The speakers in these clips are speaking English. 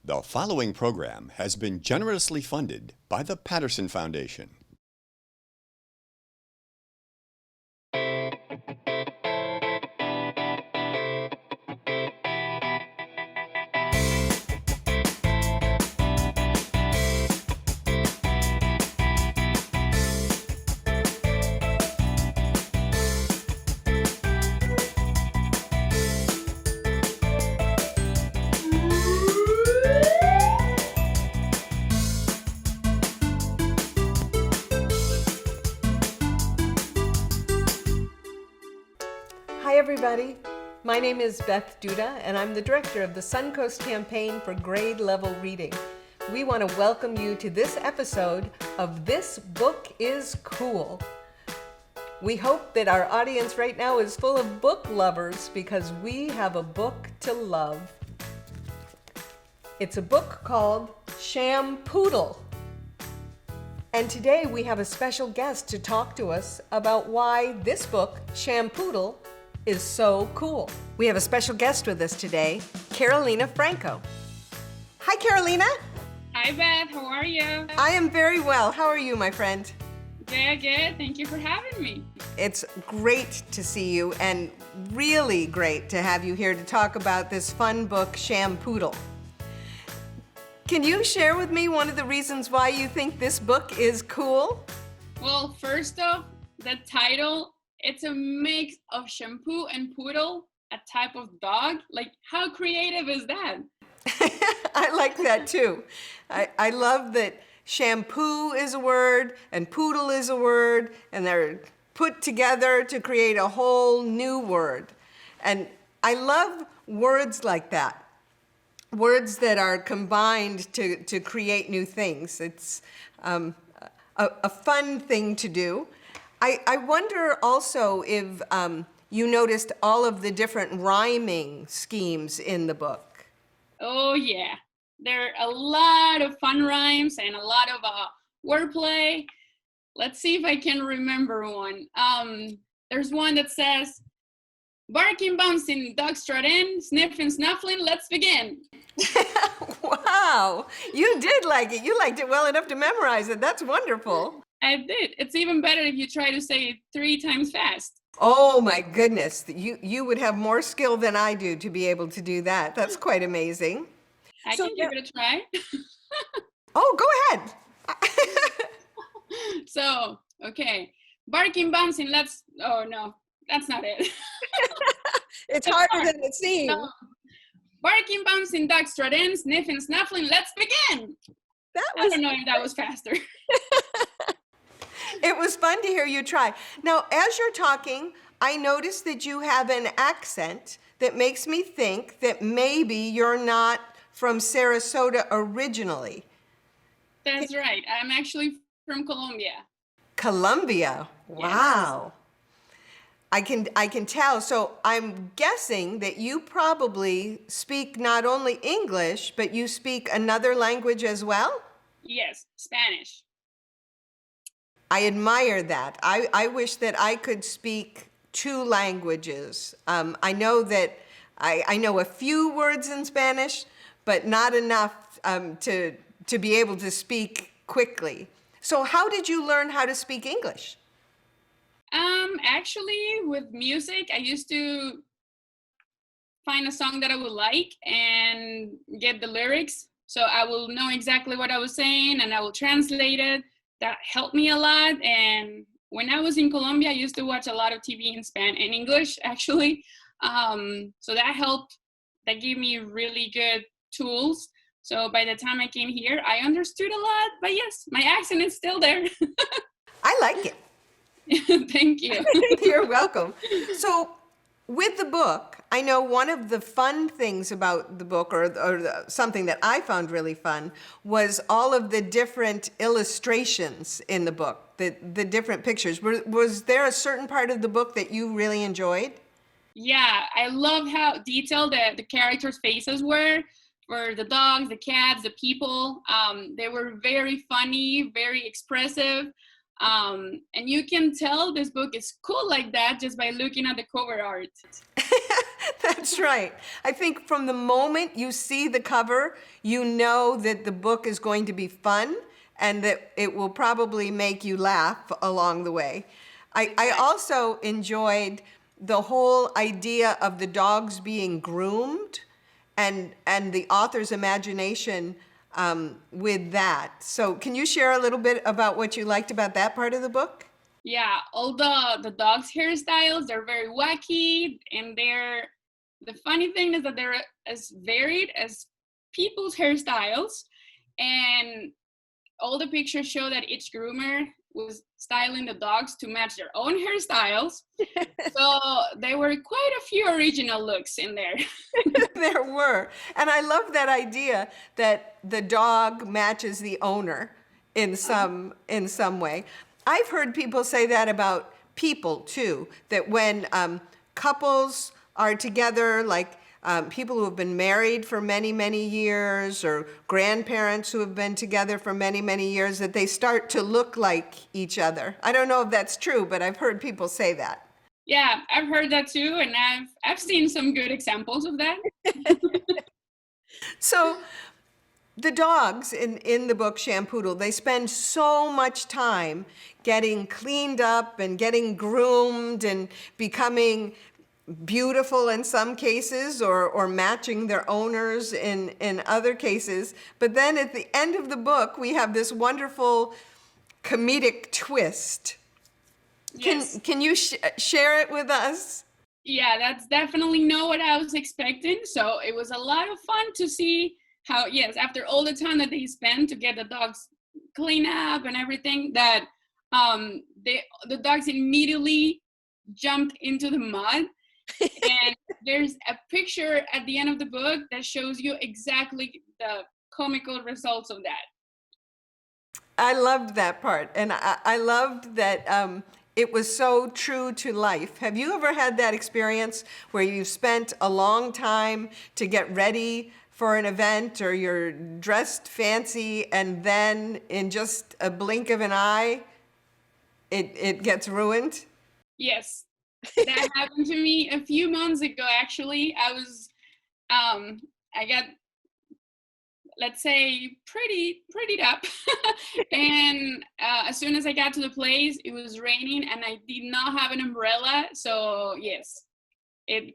The following program has been generously funded by the Patterson Foundation. Hi everybody, my name is Beth Duda and I'm the director of the Suncoast Campaign for grade level reading. We want to welcome you to this episode of This Book is Cool. We hope that our audience right now is full of book lovers because we have a book to love. It's a book called Shampoodle. And today we have a special guest to talk to us about why this book, Shampoodle, is so cool. We have a special guest with us today, Carolina Franco. Hi, Carolina. Hi, Beth. How are you? I am very well. How are you, my friend? Good, good. Thank you for having me. It's great to see you and really great to have you here to talk about this fun book, Shampoodle. Can you share with me one of the reasons why you think this book is cool? Well, first off, the title, it's a mix of shampoo and poodle, a type of dog. Like, how creative is that? I like that too. I love that shampoo is a word and poodle is a word, and they're put together to create a whole new word. And I love words like that. Words that are combined to create new things. It's a fun thing to do. I wonder also if you noticed all of the different rhyming schemes in the book. Oh, yeah. There are a lot of fun rhymes and a lot of wordplay. Let's see if I can remember one. There's one that says, barking, bouncing, dog strut in, sniffing, snuffling, let's begin. Wow, you did like it. You liked it well enough to memorize it. That's wonderful. I did. It's even better if you try to say it 3 times fast. Oh my goodness, you would have more skill than I do to be able to do that. That's quite amazing. I can give it a try. Oh, go ahead. So, okay. Barking, bouncing, oh no, that's not it. It's harder than it seems. No. Barking, bouncing, dog strut in, sniffing, snuffling, let's begin. I don't know if that was faster. It was fun to hear you try. Now, as you're talking, I noticed that you have an accent that makes me think that maybe you're not from Sarasota originally. That's right. I'm actually from Colombia. Colombia. Wow. Yes. I can tell. So I'm guessing that you probably speak not only English, but you speak another language as well? Yes, Spanish. I admire that. I wish that I could speak 2 languages. I know that I know a few words in Spanish, but not enough to be able to speak quickly. So how did you learn how to speak English? Actually, with music, I used to find a song that I would like and get the lyrics. So I will know exactly what I was saying and I will translate it. That helped me a lot. And when I was in Colombia, I used to watch a lot of TV in English, actually. So that helped. That gave me really good tools. So by the time I came here, I understood a lot. But yes, my accent is still there. I like it. Thank you. You're welcome. So with the book, I know one of the fun things about the book, or something that I found really fun, was all of the different illustrations in the book, the different pictures. Was there a certain part of the book that you really enjoyed? Yeah, I love how detailed the characters' faces were. For the dogs, the cats, the people. They were very funny, very expressive. And you can tell this book is cool like that just by looking at the cover art. That's right. I think from the moment you see the cover, you know that the book is going to be fun and that it will probably make you laugh along the way. I also enjoyed the whole idea of the dogs being groomed and the author's imagination with that. So can you share a little bit about what you liked about that part of the book? Yeah, all the dogs' hairstyles, they're very wacky, and the funny thing is that they're as varied as people's hairstyles, and all the pictures show that each groomer was styling the dogs to match their own hairstyles. So there were quite a few original looks in there. There were. And I love that idea that the dog matches the owner in some way. I've heard people say that about people too, that when couples are together, like people who have been married for many, many years, or grandparents who have been together for many, many years, that they start to look like each other. I don't know if that's true, but I've heard people say that. Yeah, I've heard that too, and I've seen some good examples of that. So the dogs in the book Shampoodle, they spend so much time getting cleaned up and getting groomed and becoming beautiful in some cases, or matching their owners in other cases. But then at the end of the book, we have this wonderful comedic twist. Yes. Can you share it with us? Yeah, that's definitely not what I was expecting. So it was a lot of fun to see how, yes, after all the time that they spent to get the dogs clean up and everything, that the dogs immediately jumped into the mud. And there's a picture at the end of the book that shows you exactly the comical results of that. I loved that part, and I loved that it was so true to life. Have you ever had that experience where you spent a long time to get ready for an event, or you're dressed fancy, and then in just a blink of an eye, it gets ruined? Yes, that happened to me a few months ago, actually. I got, let's say, prettied up. And as soon as I got to the place, it was raining and I did not have an umbrella. So yes, it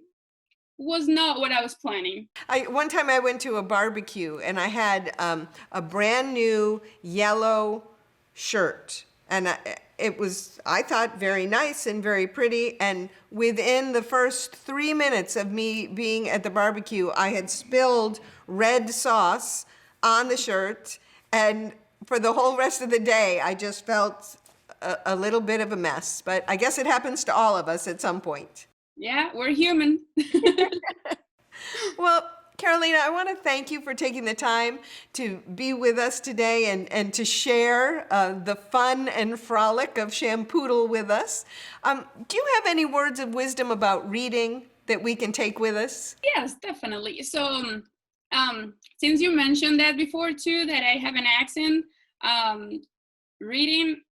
was not what I was planning. One time I went to a barbecue and I had a brand new yellow shirt, and it was, I thought, very nice and very pretty. And within the first 3 minutes of me being at the barbecue, I had spilled red sauce on the shirt, and for the whole rest of the day, I just felt a little bit of a mess. But I guess it happens to all of us at some point. Yeah, we're human. Well, Carolina, I want to thank you for taking the time to be with us today and to share the fun and frolic of Shampoodle with us. Do you have any words of wisdom about reading that we can take with us? Yes, definitely. So since you mentioned that before too, that I have an accent, reading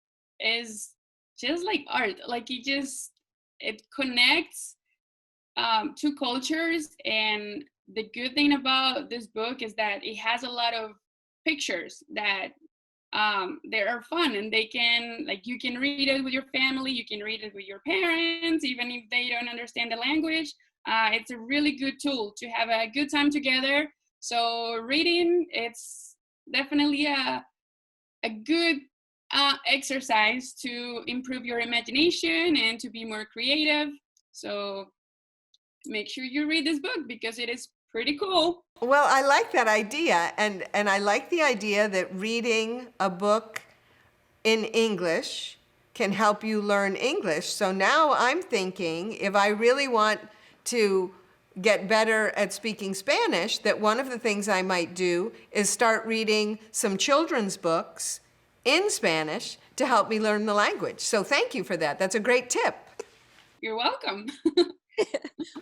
is just like art. Like it connects two cultures. And the good thing about this book is that it has a lot of pictures that they are fun, and they can, like, you can read it with your family, you can read it with your parents, even if they don't understand the language. It's a really good tool to have a good time together. So reading, it's definitely a good exercise to improve your imagination and to be more creative. So make sure you read this book because it is pretty cool. Well, I like that idea, and I like the idea that reading a book in English can help you learn English. So now I'm thinking, if I really want to get better at speaking Spanish, that one of the things I might do is start reading some children's books in Spanish to help me learn the language. So thank you for that. That's a great tip. You're welcome.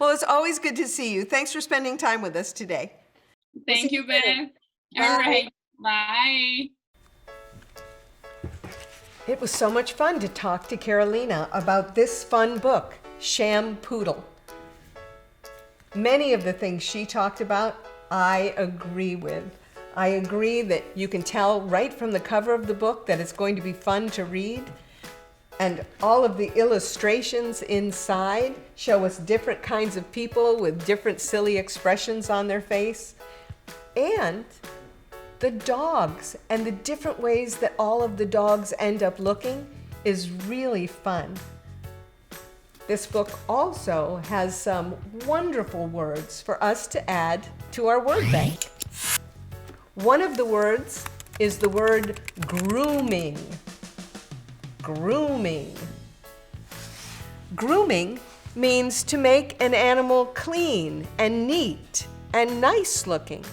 Well, it's always good to see you. Thanks for spending time with us today. Thank you, Beth. Bye. All right. Bye. It was so much fun to talk to Carolina about this fun book, Shampoodle. Many of the things she talked about, I agree with. I agree that you can tell right from the cover of the book that it's going to be fun to read. And all of the illustrations inside show us different kinds of people with different silly expressions on their face. And the dogs and the different ways that all of the dogs end up looking is really fun. This book also has some wonderful words for us to add to our word bank. One of the words is the word grooming. Grooming. Grooming means to make an animal clean and neat and nice looking.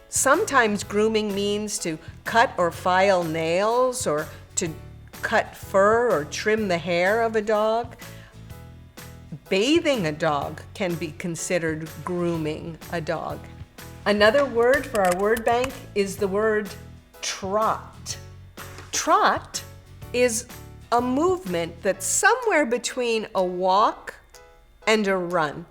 Sometimes grooming means to cut or file nails or to cut fur or trim the hair of a dog. Bathing a dog can be considered grooming a dog. Another word for our word bank is the word trot. Trot is a movement that's somewhere between a walk and a run.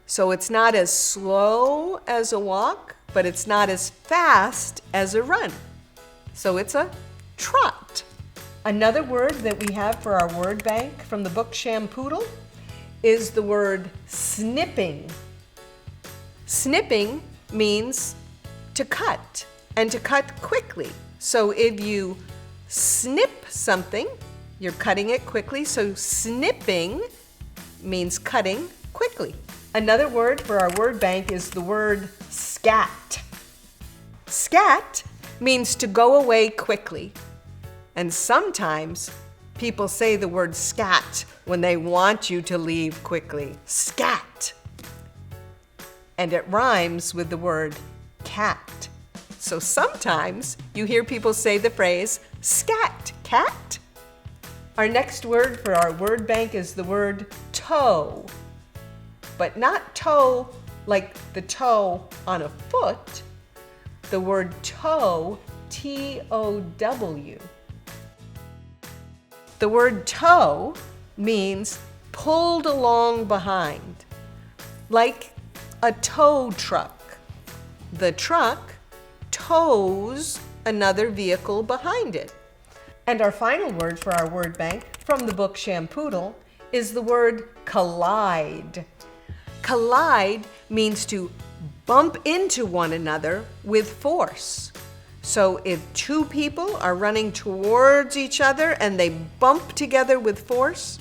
So it's not as slow as a walk, but it's not as fast as a run. So it's a trot. Another word that we have for our word bank from the book Shampoodle is the word snipping. Snipping means to cut, and to cut quickly. So if you snip something, you're cutting it quickly. So snipping means cutting quickly. Another word for our word bank is the word scat. Scat means to go away quickly. And sometimes people say the word scat when they want you to leave quickly. Scat. And it rhymes with the word cat. So sometimes you hear people say the phrase scat cat. Our next word for our word bank is the word toe. But not toe like the toe on a foot. The word toe, T-O-W. The word tow means pulled along behind, like a tow truck. The truck tows another vehicle behind it. And our final word for our word bank from the book Shampoodle is the word collide. Collide means to bump into one another with force. So if two people are running towards each other and they bump together with force,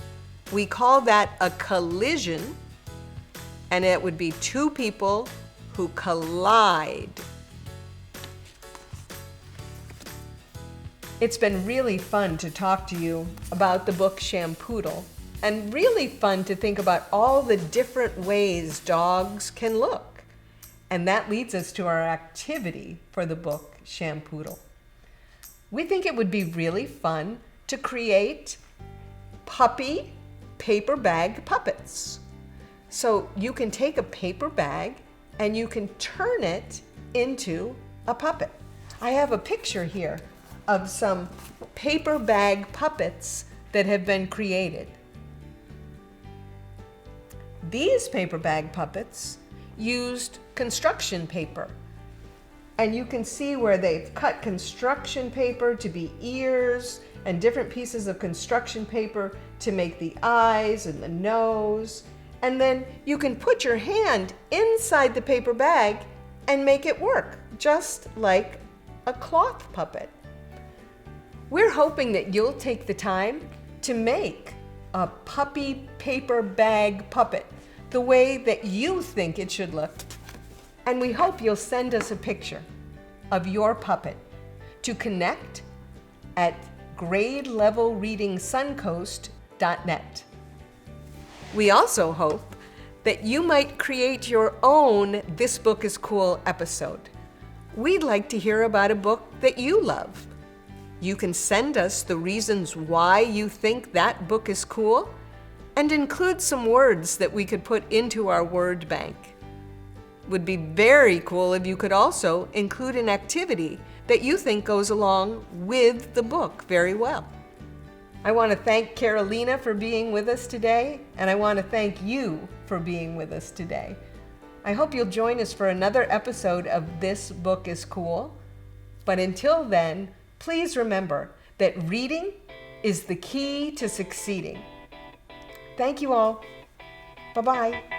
we call that a collision, and it would be two people who collide. It's been really fun to talk to you about the book Shampoodle, and really fun to think about all the different ways dogs can look. And that leads us to our activity for the book Shampoodle. We think it would be really fun to create puppy paper bag puppets. So you can take a paper bag and you can turn it into a puppet. I have a picture here of some paper bag puppets that have been created. These paper bag puppets used construction paper. And you can see where they've cut construction paper to be ears and different pieces of construction paper to make the eyes and the nose. And then you can put your hand inside the paper bag and make it work, just like a cloth puppet. We're hoping that you'll take the time to make a puppy paper bag puppet the way that you think it should look. And we hope you'll send us a picture of your puppet to connect at grade-level-reading-suncoast.net. We also hope that you might create your own This Book is Cool episode. We'd like to hear about a book that you love. You can send us the reasons why you think that book is cool and include some words that we could put into our word bank. Would be very cool if you could also include an activity that you think goes along with the book very well. I want to thank Carolina for being with us today, and I want to thank you for being with us today. I hope you'll join us for another episode of This Book is Cool. But until then, please remember that reading is the key to succeeding. Thank you all. Bye-bye.